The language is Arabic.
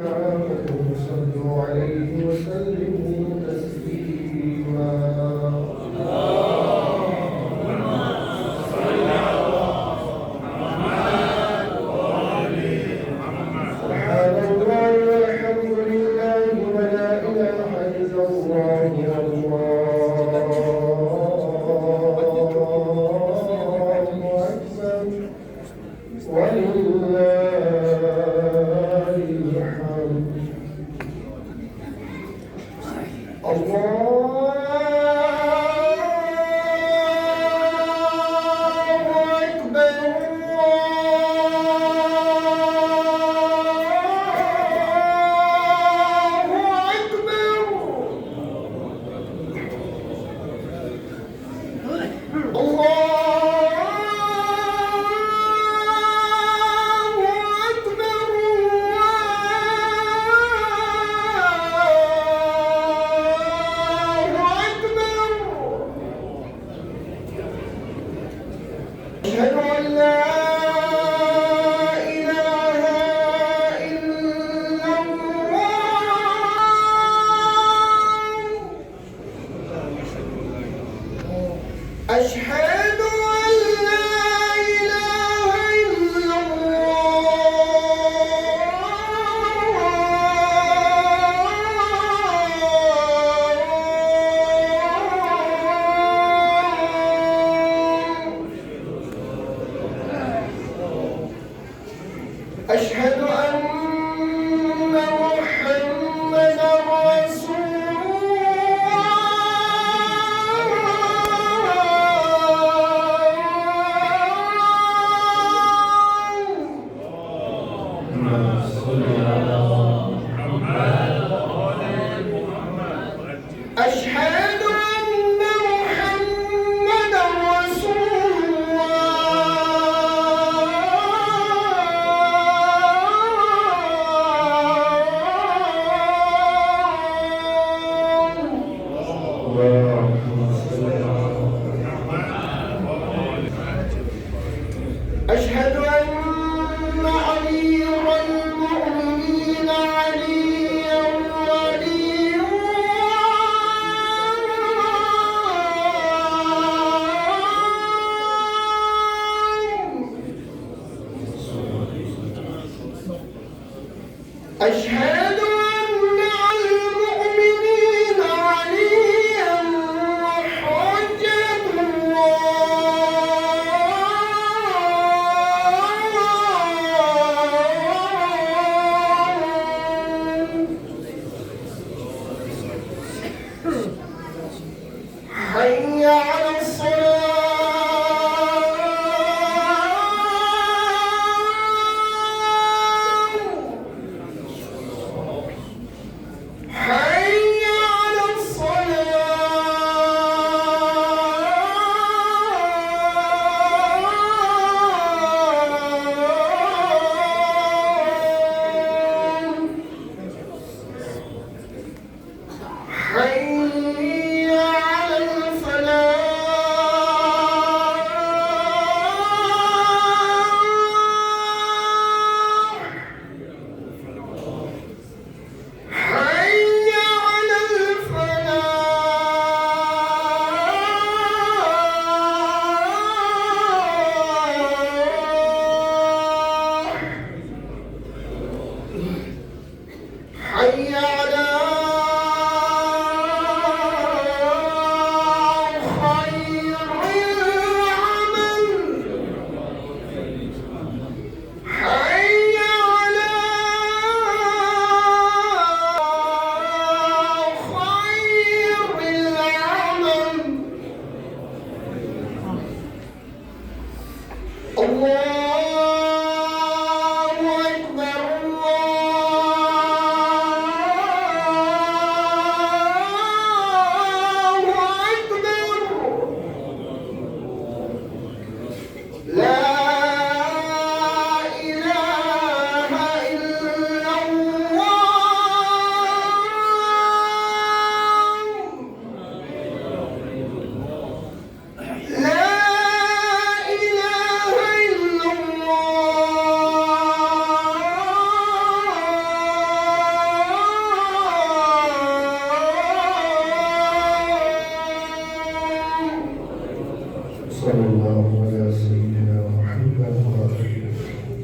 صلوا عليه وسلموا تسليما. سبحان الله والحمد لله ولا إله إلا الله والله أكبر ولله الحمد. الله أكبر أشهد أن لا إله إلا الله. أشهد أن لا إله إلا أشهد أن محمدًا رسول الله. أشهد أن محمدًا رسول أشهد أن أمير المؤمنين عليا ولي أشهد أن المؤمنين عليا حجة حي على الصلاة. حي على الصلاة. حي على الفلاح. حي على الفلاح. حي على خير العمل. حي على خير العمل. الله أكبر الله صلى الله على سيدنا